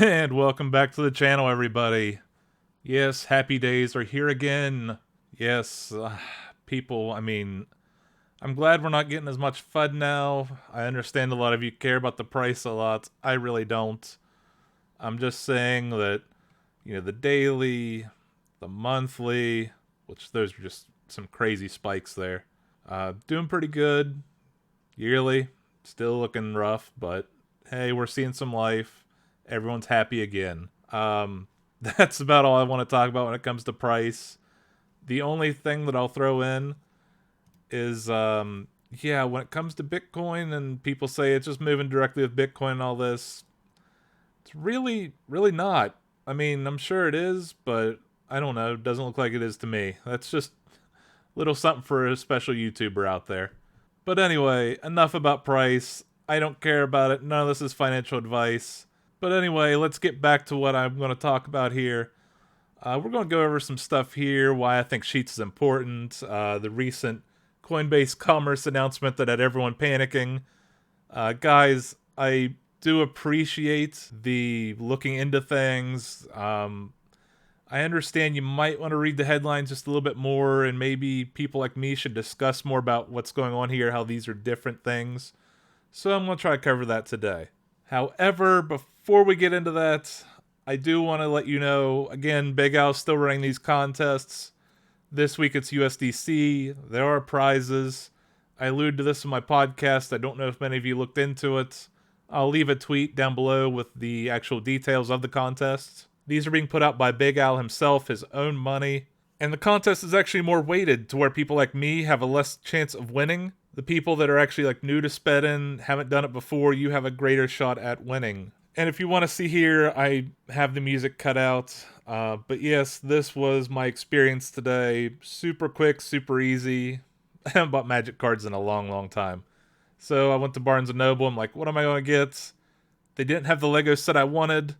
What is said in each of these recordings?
And welcome back to the channel, everybody. Yes, happy days are here again. Yes, people, I'm glad we're not getting as much FUD now. I understand a lot of you care about the price a lot. I really don't. I'm just saying that, the daily, the monthly, which those are just some crazy spikes there. Doing pretty good. Yearly, still looking rough, but hey, we're seeing some life. Everyone's happy again. That's about all I want to talk about when it comes to price. The only thing that I'll throw in is, yeah, when it comes to Bitcoin and people say it's just moving directly with Bitcoin and all this, it's really not. I mean, I'm sure it is, but I don't know. It doesn't look like it is to me. That's just a little something for a special YouTuber out there. But anyway, enough about price. I don't care about it. None of this is financial advice. But anyway, let's get back to what I'm going to talk about here. We're going to go over some stuff here, why I think Sheetz is important, the recent Coinbase commerce announcement that had everyone panicking. Guys, I do appreciate the looking into things. I understand you might want to read the headlines just a little bit more, and maybe people like me should discuss more about what's going on here, how these are different things. So I'm going to try to cover that today. However, before we get into that, I do want to let you know, again, Big Al's still running these contests. This week it's USDC. There are prizes. I alluded to this in my podcast. I don't know if many of you looked into it. I'll leave a tweet down below with the actual details of the contest. These are being put out by Big Al himself, his own money. And the contest is actually more weighted to where people like me have a less chance of winning. The people that are actually like new to SPEDN, haven't done it before, you have a greater shot at winning. And if you want to see here, I have the music cut out. But yes, this was my experience today. Super quick, super easy. I haven't bought Magic cards in a long time. So I went to Barnes & Noble. I'm like, what am I going to get? They didn't have the Lego set I wanted.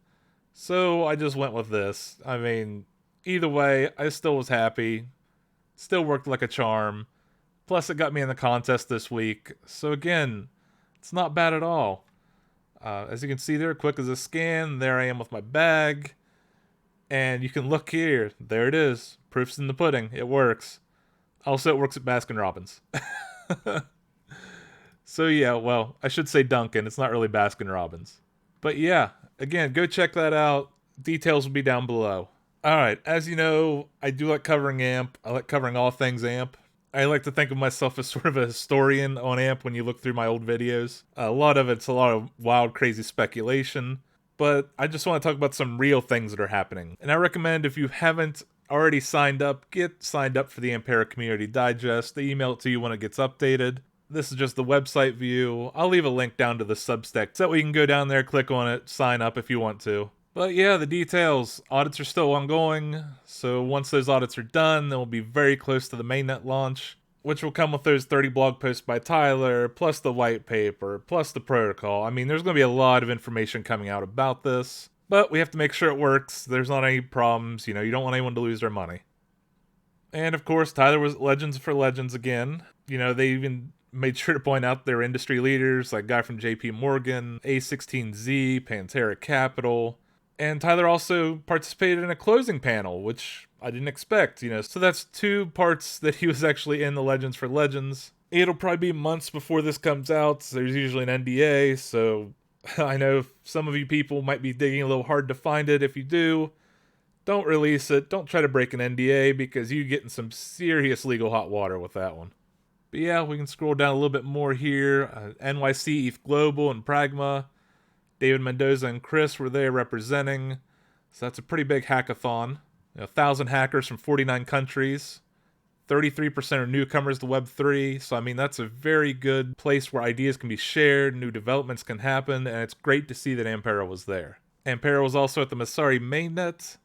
So I just went with this. I mean, either way, I still was happy. Still worked like a charm. Plus, it got me in the contest this week. So again, it's not bad at all. As you can see there, quick as a scan, there I am with my bag. And you can look here. There it is. Proof's in the pudding. It works. Also, it works at Baskin-Robbins. So yeah, well, I should say Dunkin'. It's not really Baskin-Robbins. But yeah, again, go check that out. Details will be down below. Alright, as you know, I do like covering AMP. I like covering all things AMP. I like to think of myself as sort of a historian on AMP when you look through my old videos. A lot of it's a lot of wild, crazy speculation. But I just want to talk about some real things that are happening. And I recommend if you haven't already signed up, get signed up for the Ampera Community Digest. They email it to you when it gets updated. This is just the website view. I'll leave a link down to the Substack so that way you can go down there, click on it, sign up if you want to. But yeah, the details. Audits are still ongoing, so once those audits are done, they'll be very close to the mainnet launch, which will come with those 30 blog posts by Tyler, plus the white paper, plus the protocol. I mean, there's going to be a lot of information coming out about this, but we have to make sure it works. There's not any problems. You don't want anyone to lose their money. And of course, Tyler was Legends for Legends again. They even made sure to point out their industry leaders, like guy from JP Morgan, A16Z, Pantera Capital. And Tyler also participated in a closing panel, which I didn't expect, So that's two parts that he was actually in the Legends for Legends. It'll probably be months before this comes out. There's usually an NDA, so I know some of you people might be digging a little hard to find it. If you do, don't release it. Don't try to break an NDA because you get in some serious legal hot water with that one. But yeah, we can scroll down a little bit more here. NYC, ETH Global, and Pragma. David Mendoza and Chris were there representing. So that's a pretty big hackathon. 1,000 hackers from 49 countries. 33% are newcomers to Web3. So, I mean, that's a very good place where ideas can be shared, new developments can happen, and it's great to see that Ampera was there. Ampera was also at the Masari mainnet.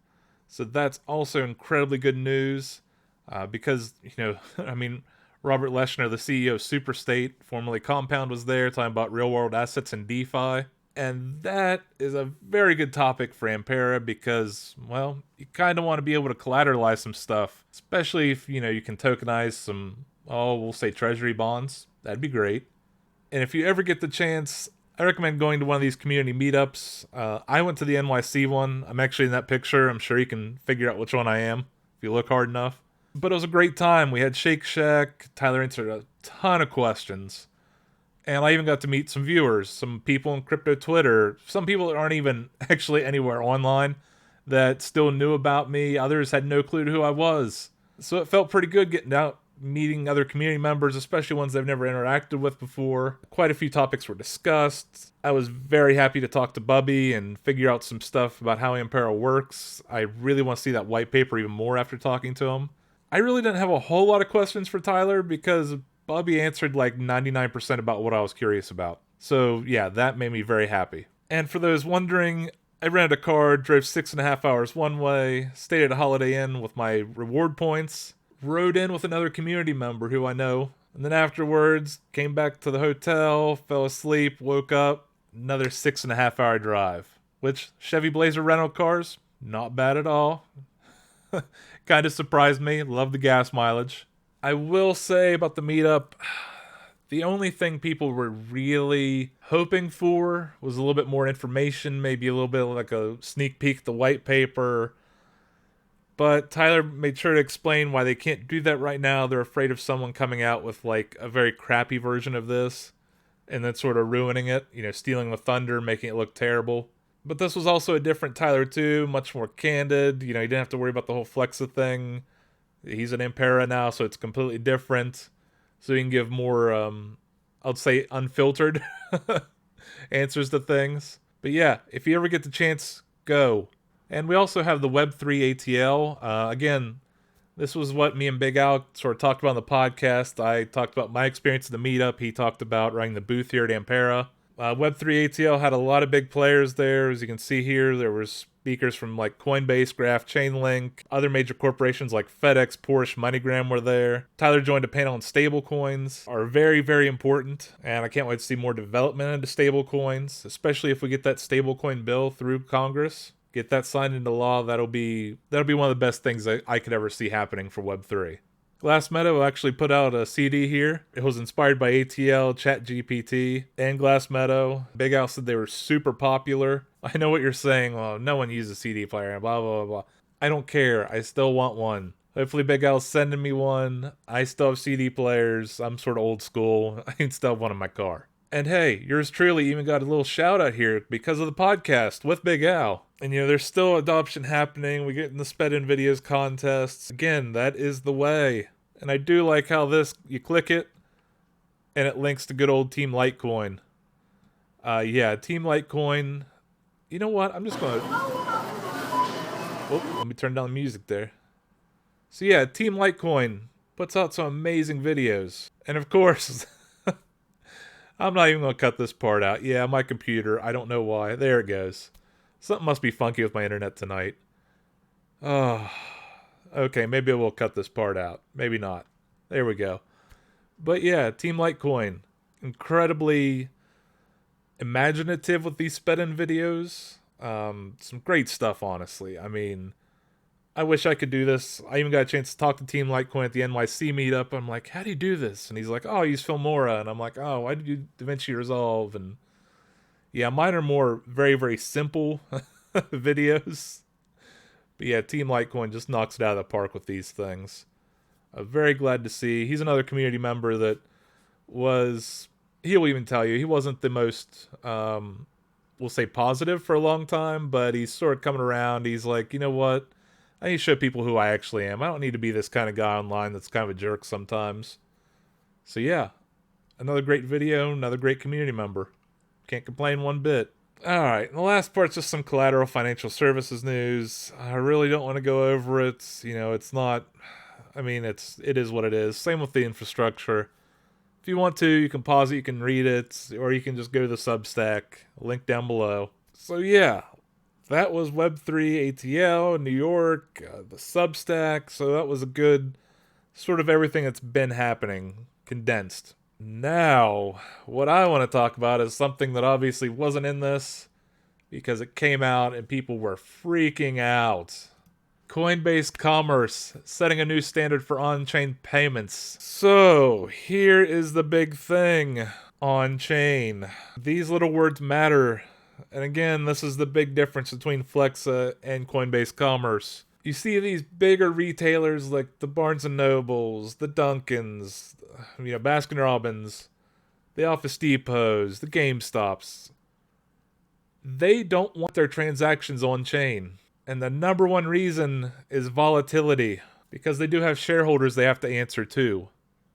So that's also incredibly good news. Because, Robert Leshner, the CEO of Superstate, formerly Compound, was there talking about real-world assets and DeFi. And that is a very good topic for Ampera because, well, you kind of want to be able to collateralize some stuff. Especially if, you can tokenize some, we'll say treasury bonds. That'd be great. And if you ever get the chance, I recommend going to one of these community meetups. I went to the NYC one. I'm actually in that picture. I'm sure you can figure out which one I am if you look hard enough. But it was a great time. We had Shake Shack. Tyler answered a ton of questions. And I even got to meet some viewers, some people in crypto Twitter, some people that aren't even actually anywhere online that still knew about me. Others had no clue who I was. So it felt pretty good getting out, meeting other community members, especially ones I've never interacted with before. Quite a few topics were discussed. I was very happy to talk to Bubby and figure out some stuff about how Ampera works. I really want to see that white paper even more after talking to him. I really didn't have a whole lot of questions for Tyler because Bubby answered like 99% about what I was curious about. So yeah, that made me very happy. And for those wondering, I rented a car, drove 6.5 hours one way, stayed at a Holiday Inn with my reward points, rode in with another community member who I know, and then afterwards came back to the hotel, fell asleep, woke up, another 6.5 hour drive. Which, Chevy Blazer rental cars, not bad at all. Kind of surprised me, love the gas mileage. I will say about the meetup, the only thing people were really hoping for was a little bit more information, maybe a little bit like a sneak peek at the white paper. But Tyler made sure to explain why they can't do that right now. They're afraid of someone coming out with like a very crappy version of this and then sort of ruining it, stealing the thunder, making it look terrible. But this was also a different Tyler too, much more candid. He didn't have to worry about the whole Flexa thing. He's an Ampera now, so it's completely different. So he can give more, I'll say, unfiltered answers to things. But yeah, if you ever get the chance, go. And we also have the Web3 ATL. Again, this was what me and Big Al sort of talked about on the podcast. I talked about my experience at the meetup. He talked about running the booth here at Ampera. Web3 ATL had a lot of big players there. As you can see here, there were speakers from like Coinbase, Graph, Chainlink. Other major corporations like FedEx, Porsche, MoneyGram were there. Tyler joined a panel on stablecoins. Are very, very important. And I can't wait to see more development into stablecoins, especially if we get that stablecoin bill through Congress. Get that signed into law. That'll be one of the best things I could ever see happening for Web3. Glassmeadow actually put out a CD here. It was inspired by ATL, ChatGPT, and Glassmeadow. Big Al said they were super popular. I know what you're saying. Well, no one uses CD player, blah, blah, blah. I don't care. I still want one. Hopefully Big Al's sending me one. I still have CD players. I'm sort of old school. I can still have one in my car. And hey, yours truly even got a little shout out here because of the podcast with Big Al. And there's still adoption happening. We get in the SPEDN videos contests. Again, that is the way. And I do like how you click it, and it links to good old Team Litecoin. Yeah, Team Litecoin. You know what? I'm just going to... Oh, let me turn down the music there. So yeah, Team Litecoin puts out some amazing videos. And of course... I'm not even going to cut this part out. Yeah, my computer. I don't know why. There it goes. Something must be funky with my internet tonight. Oh, okay. Maybe I will cut this part out. Maybe not. There we go. But yeah, Team Litecoin. Incredibly imaginative with these SPEDN videos. Some great stuff, honestly. I mean, I wish I could do this. I even got a chance to talk to Team Litecoin at the NYC meetup. I'm like, how do you do this? And he's like, oh, I use Filmora. And I'm like, oh, why did you DaVinci Resolve? And yeah, mine are more very, very simple videos. But yeah, Team Litecoin just knocks it out of the park with these things. I'm very glad to see. He's another community member that he'll even tell you, he wasn't the most, we'll say positive for a long time, but he's sort of coming around. He's like, you know what? I need to show people who I actually am. I don't need to be this kind of guy online that's kind of a jerk sometimes. So yeah, another great video, another great community member. Can't complain one bit. Alright, and the last part's just some collateral financial services news. I really don't want to go over it. It's not... I mean, it is what it is. Same with the infrastructure. If you want to, you can pause it, you can read it, or you can just go to the Substack. Link down below. So yeah, that was Web3 ATL in New York, the Substack. So that was a good sort of everything that's been happening, condensed. Now, what I want to talk about is something that obviously wasn't in this because it came out and people were freaking out. Coinbase Commerce setting a new standard for on-chain payments. So, here is the big thing. On-chain. These little words matter. And again, this is the big difference between Flexa and Coinbase Commerce. You see these bigger retailers like the Barnes & Nobles, the Dunkins, Baskin Robbins, the Office Depots, the GameStops. They don't want their transactions on-chain. And the number one reason is volatility, because they do have shareholders they have to answer to.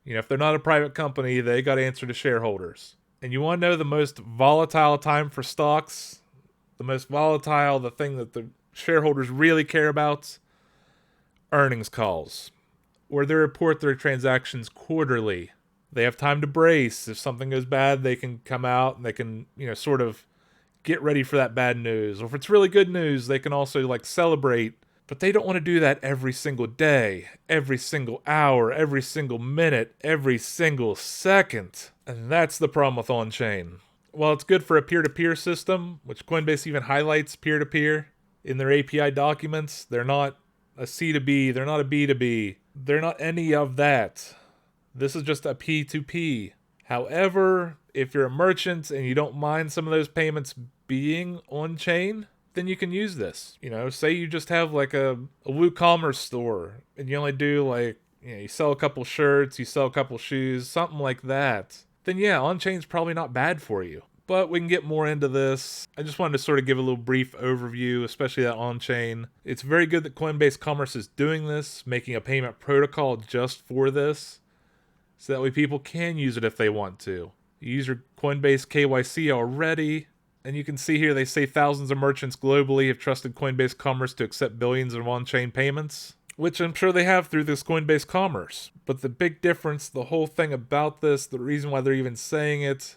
If they're not a private company, they got to answer to shareholders. And you want to know the most volatile time for stocks? The most volatile, the thing that the shareholders really care about? Earnings calls, where they report their transactions quarterly. They have time to brace. If something goes bad, they can come out and they can, sort of get ready for that bad news. Or if it's really good news, they can also celebrate. But they don't want to do that every single day, every single hour, every single minute, every single second. And that's the problem with on-chain. While it's good for a peer-to-peer system, which Coinbase even highlights peer-to-peer in their API documents, they're not a C2B, they're not a B2B, they're not any of that. This is just a P2P. However, if you're a merchant and you don't mind some of those payments being on-chain, then you can use this. Say you just have a WooCommerce store and you only do you sell a couple shirts, you sell a couple shoes, something like that. Then yeah, on-chain's probably not bad for you. But we can get more into this. I just wanted to sort of give a little brief overview, especially that on-chain. It's very good that Coinbase Commerce is doing this, making a payment protocol just for this, so that way people can use it if they want to. You use your Coinbase KYC already, and you can see here they say thousands of merchants globally have trusted Coinbase Commerce to accept billions of on-chain payments, which I'm sure they have through this Coinbase Commerce. But the big difference, the whole thing about this, the reason why they're even saying it,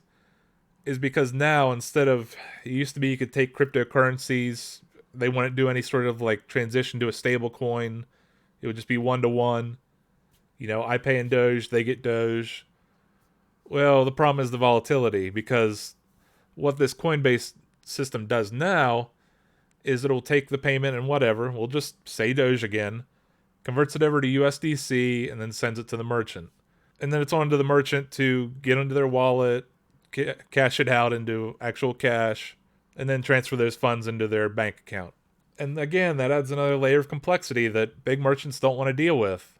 is because now instead of, it used to be you could take cryptocurrencies, they wouldn't do any sort of transition to a stable coin. It would just be one-to-one. I pay in Doge, they get Doge. Well, the problem is the volatility, because what this Coinbase system does now is it'll take the payment and whatever, we'll just say Doge again, converts it over to USDC, and then sends it to the merchant. And then it's on to the merchant to get into their wallet, cash it out into actual cash, and then transfer those funds into their bank account. And again, that adds another layer of complexity that big merchants don't want to deal with.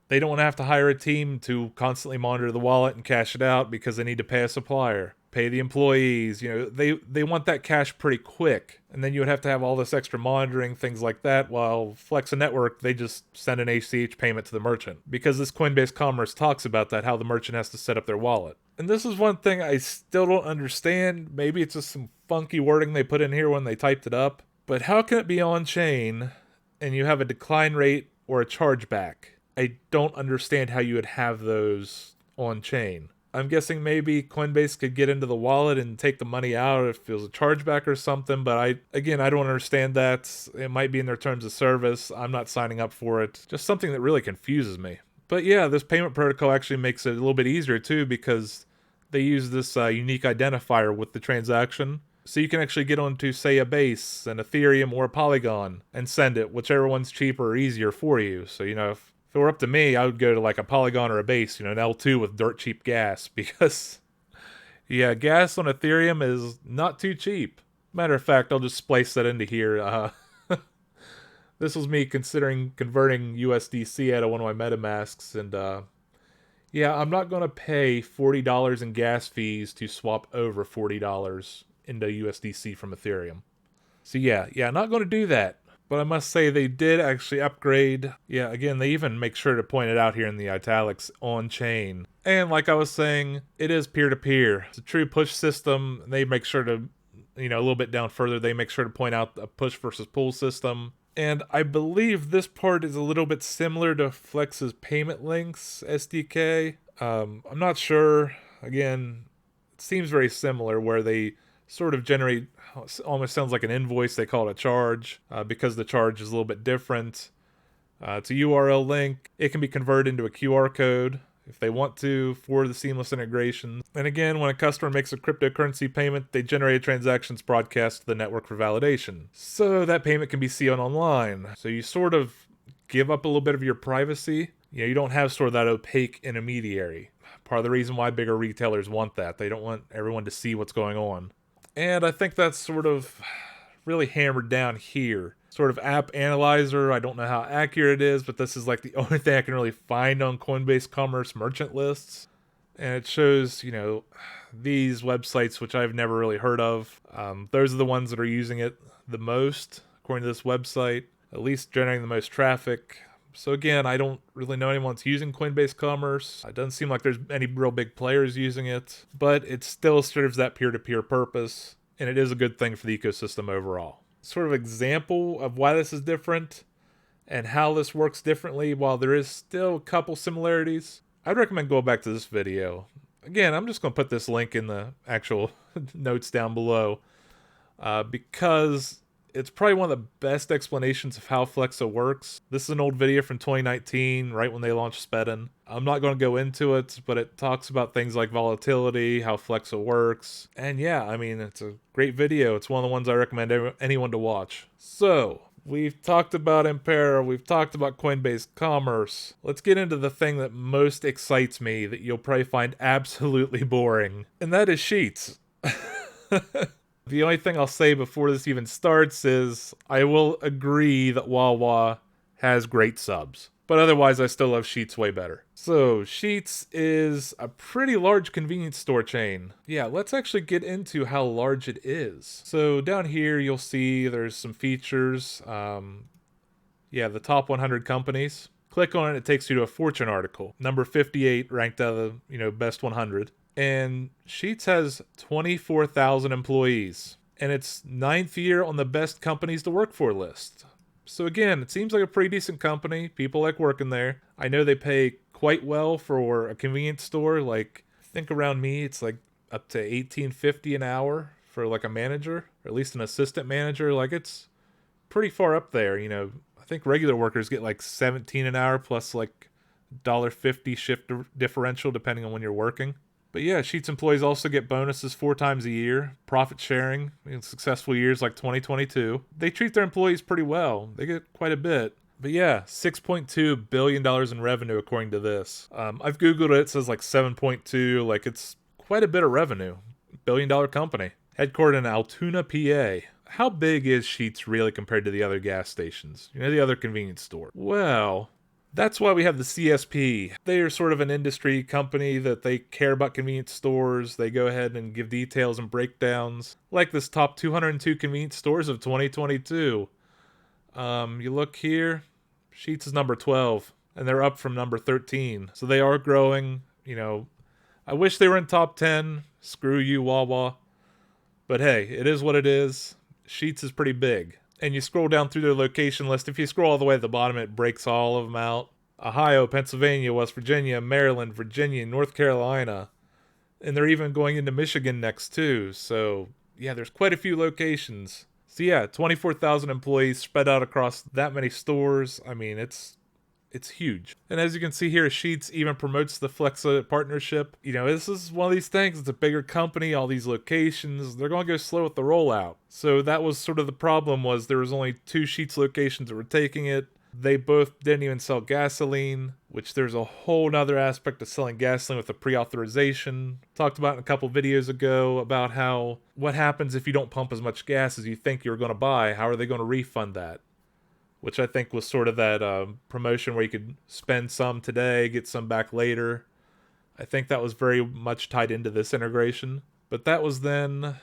They don't want to have to hire a team to constantly monitor the wallet and cash it out because they need to pay a supplier, pay the employees. They want that cash pretty quick. And then you would have to have all this extra monitoring, things like that, while Flexa Network, they just send an ACH payment to the merchant. Because this Coinbase Commerce talks about that, how the merchant has to set up their wallet. And this is one thing I still don't understand. Maybe it's just some funky wording they put in here when they typed it up. But how can it be on-chain and you have a decline rate or a chargeback? I don't understand how you would have those on-chain. I'm guessing maybe Coinbase could get into the wallet and take the money out if it was a chargeback or something, but I don't understand that. It might be in their terms of service. I'm not signing up for it. Just something that really confuses me. But yeah, this payment protocol actually makes it a little bit easier too, because they use this unique identifier with the transaction. So you can actually get onto, say, a Base, an Ethereum, or a Polygon and send it, whichever one's cheaper or easier for you. So, if it were up to me, I would go to a Polygon or a Base, an L2 with dirt cheap gas, because, yeah, gas on Ethereum is not too cheap. Matter of fact, I'll just splice that into here. This was me considering converting USDC out of one of my MetaMasks, and yeah, I'm not going to pay $40 in gas fees to swap over $40 into USDC from Ethereum. So yeah, not going to do that. But I must say they did actually upgrade. Yeah, again, they even make sure to point it out here in the italics, on-chain. And like I was saying, it is peer-to-peer. It's a true push system. They make sure to, a little bit down further, they make sure to point out a push versus pull system. And I believe this part is a little bit similar to Flex's payment links SDK. I'm not sure. Again, it seems very similar, where they sort of generate, almost sounds like an invoice. They call it a charge because the charge is a little bit different. It's a URL link. It can be converted into a QR code if they want to for the seamless integration. And again, when a customer makes a cryptocurrency payment, they generate a transactions broadcast to the network for validation. So that payment can be seen online. So you sort of give up a little bit of your privacy. You don't have sort of that opaque intermediary. part of the reason why bigger retailers want that. They don't want everyone to see what's going on. And I think that's sort of really hammered down here. Sort of app analyzer, I don't know how accurate it is, but this is like the only thing I can really find on Coinbase Commerce merchant lists. And it shows, these websites, which I've never really heard of. Those are the ones that are using it the most, according to this website, at least generating the most traffic. So again, I don't really know anyone that's using Coinbase Commerce. It doesn't seem like there's any real big players using it, but it still serves that peer-to-peer purpose, and it is a good thing for the ecosystem overall. Sort of example of why this is different and how this works differently, while there is still a couple similarities, I'd recommend going back to this video. Again, I'm just going to put this link in the actual notes down below because it's probably one of the best explanations of how Flexa works. This is an old video from 2019, right when they launched SPEDN. I'm not going to go into it, but it talks about things like volatility, how Flexa works. And yeah, I mean, it's a great video. It's one of the ones I recommend anyone to watch. So, we've talked about Ampera, we've talked about Coinbase Commerce. Let's get into the thing that most excites me that you'll probably find absolutely boring, and that is Sheetz. The only thing I'll say before this even starts is I will agree that Wawa has great subs, but otherwise I still love Sheetz way better. So Sheetz is a pretty large convenience store chain. Yeah, let's actually get into how large it is. So down here you'll see there's some features. Yeah, the top 100 companies. Click on it, it takes you to a Fortune article. Number 58 ranked out of the best 100. And Sheetz has 24,000 employees, and it's 9th year on the best companies to work for list. So again, it seems like a pretty decent company. People like working there. I know they pay quite well for a convenience store. Like, I think around me, it's like up to $18.50 an hour for like a manager, or at least an assistant manager. Like, it's pretty far up there. I think regular workers get like $17 an hour plus like $1.50 shift differential depending on when you're working. But yeah, Sheetz employees also get bonuses 4 times a year, profit sharing in successful years like 2022. They treat their employees pretty well. They get quite a bit. But yeah, $6.2 billion in revenue according to this. I've Googled it. It says like 7.2. Like, it's quite a bit of revenue. $1 billion company. Headquartered in Altoona, PA. How big is Sheetz really compared to the other gas stations? The other convenience store? Well, that's why we have the CSP. They are sort of an industry company that they care about convenience stores. They go ahead and give details and breakdowns, like this top 202 convenience stores of 2022. You look here, Sheetz is number 12, and they're up from number 13. So they are growing. I wish they were in top 10. Screw you, Wawa. But hey, it is what it is. Sheetz is pretty big. And you scroll down through their location list. If you scroll all the way at the bottom, it breaks all of them out. Ohio, Pennsylvania, West Virginia, Maryland, Virginia, North Carolina. And they're even going into Michigan next too. So yeah, there's quite a few locations. So yeah, 24,000 employees spread out across that many stores. I mean, it's huge. And as you can see here, Sheetz even promotes the Flexa partnership. This is one of these things. It's a bigger company, all these locations. They're going to go slow with the rollout. So that was sort of the problem, was there was only 2 Sheetz locations that were taking it. They both didn't even sell gasoline, which there's a whole nother aspect of selling gasoline with a pre-authorization. Talked about in a couple videos ago about what happens if you don't pump as much gas as you think you're going to buy. How are they going to refund that? Which I think was sort of that promotion where you could spend some today, get some back later. I think that was very much tied into this integration. But that was then,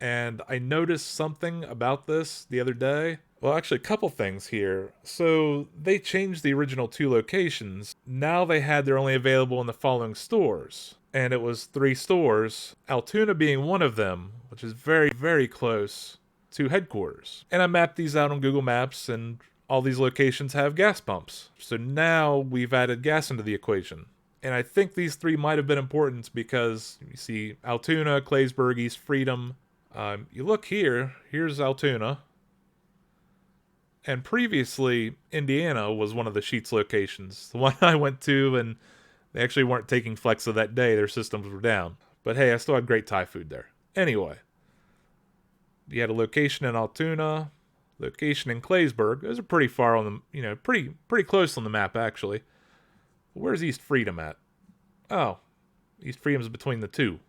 and I noticed something about this the other day. Well, actually, a couple things here. So they changed the original 2 locations. Now they had they're only available in the following stores. And it was 3 stores, Altoona being one of them, which is very, very close to headquarters. And I mapped these out on Google Maps, and all these locations have gas pumps. So now we've added gas into the equation. And I think these 3 might have been important because you see Altoona, Claysburg, East Freedom. You look here, here's Altoona. And previously, Indiana was one of the Sheetz locations. The one I went to, and they actually weren't taking Flexa that day. Their systems were down. But hey, I still had great Thai food there. Anyway. You had a location in Altoona, location in Claysburg. Those are pretty far on the, pretty close on the map, actually. Where's East Freedom at? Oh, These freedoms between the two.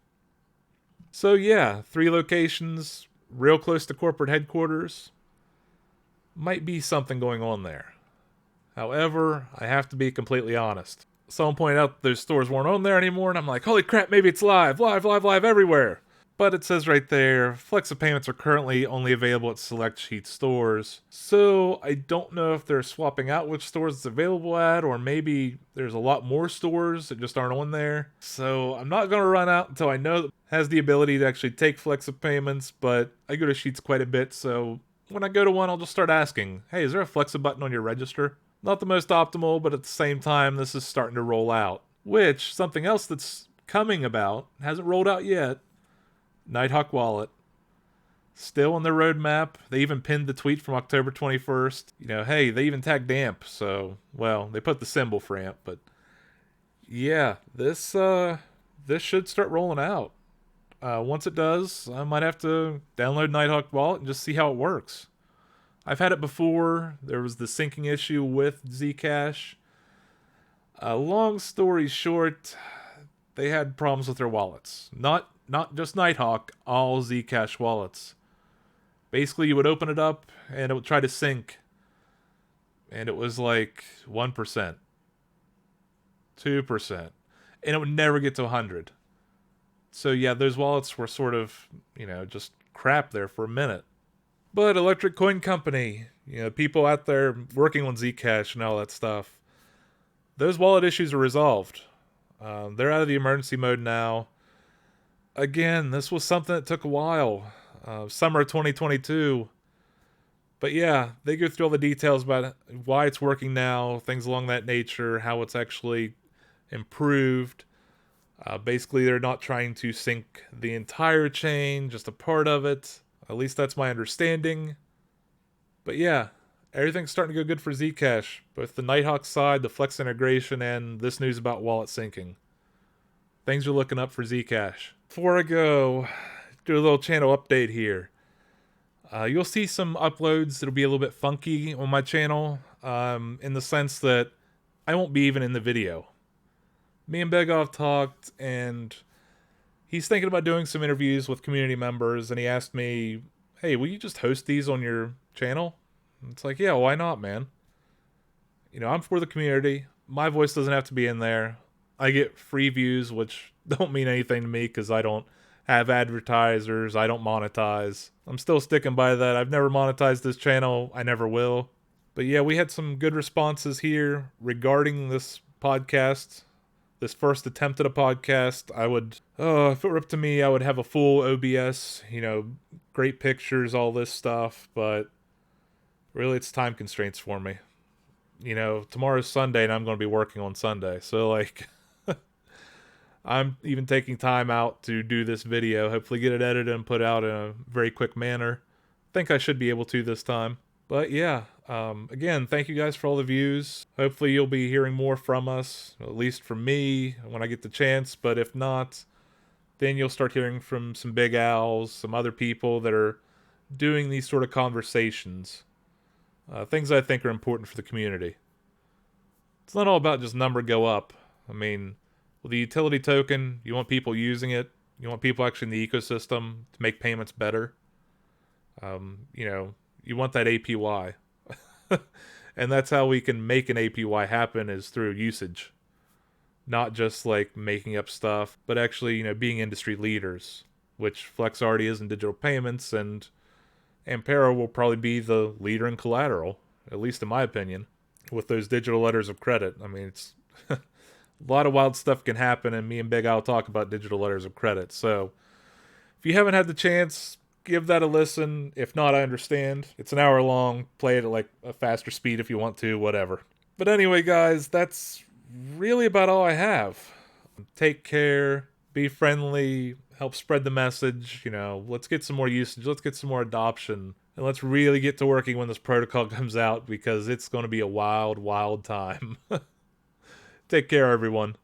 So yeah, 3 locations, real close to corporate headquarters. Might be something going on there. However, I have to be completely honest. Someone pointed out those stores weren't on there anymore, and I'm like, holy crap, maybe it's live everywhere. But it says right there, Flexa payments are currently only available at select Sheetz stores. So I don't know if they're swapping out which stores it's available at, or maybe there's a lot more stores that just aren't on there. So I'm not going to run out until I know it has the ability to actually take Flexa payments, but I go to Sheetz quite a bit, so when I go to one, I'll just start asking, hey, is there a Flexa button on your register? Not the most optimal, but at the same time, this is starting to roll out. Which, something else that's coming about, hasn't rolled out yet, Nighthawk wallet. Still on their roadmap. They even pinned the tweet from October 21st. You know, hey, they even tagged AMP, so, well, they put the symbol for AMP, but yeah, this should start rolling out. Once it does, I might have to download Nighthawk wallet and just see how it works. I've had it before. There was the syncing issue with Zcash. Long story short, they had problems with their wallets. Not just Nighthawk, all Zcash wallets. Basically, you would open it up, and it would try to sync. And it was like 1%. 2%. And it would never get to 100. So yeah, those wallets were sort of, just crap there for a minute. But Electric Coin Company, people out there working on Zcash and all that stuff, those wallet issues are resolved. They're out of the emergency mode now. Again, this was something that took a while. Summer 2022. But yeah, they go through all the details about why it's working now, things along that nature, how it's actually improved. Basically, they're not trying to sync the entire chain, just a part of it. At least that's my understanding. But yeah, everything's starting to go good for Zcash. Both the Nighthawk side, the Flex integration, and this news about wallet syncing. Things are looking up for Zcash. Before I go, do a little channel update here. You'll see some uploads that'll be a little bit funky on my channel, in the sense that I won't be even in the video. Me and Begov talked, and he's thinking about doing some interviews with community members, and he asked me, hey, will you just host these on your channel? And it's like, yeah, why not, man? I'm for the community. My voice doesn't have to be in there. I get free views, which don't mean anything to me because I don't have advertisers. I don't monetize. I'm still sticking by that. I've never monetized this channel. I never will. But yeah, we had some good responses here regarding this podcast. This first attempt at a podcast, if it were up to me, I would have a full OBS, great pictures, all this stuff, but really it's time constraints for me. Tomorrow's Sunday and I'm going to be working on Sunday, so I'm even taking time out to do this video, hopefully get it edited and put out in a very quick manner. I think I should be able to this time. But yeah, again, thank you guys for all the views. Hopefully you'll be hearing more from us, at least from me, when I get the chance. But if not, then you'll start hearing from some big owls, some other people that are doing these sort of conversations. Things I think are important for the community. It's not all about just number go up. I mean, with the utility token, you want people using it. You want people actually in the ecosystem to make payments better. You want that APY. And that's how we can make an APY happen, is through usage. Not just making up stuff, but actually, being industry leaders, which Flex already is in digital payments, and Ampera will probably be the leader in collateral, at least in my opinion, with those digital letters of credit. I mean, it's a lot of wild stuff can happen, and me and Big Al talk about digital letters of credit. So if you haven't had the chance, give that a listen. If not, I understand. It's an hour long. Play it at a faster speed if you want to, whatever. But anyway, guys, that's really about all I have. Take care. Be friendly. Help spread the message. Let's get some more usage. Let's get some more adoption. And let's really get to working when this protocol comes out, because it's going to be a wild, wild time. Take care, everyone.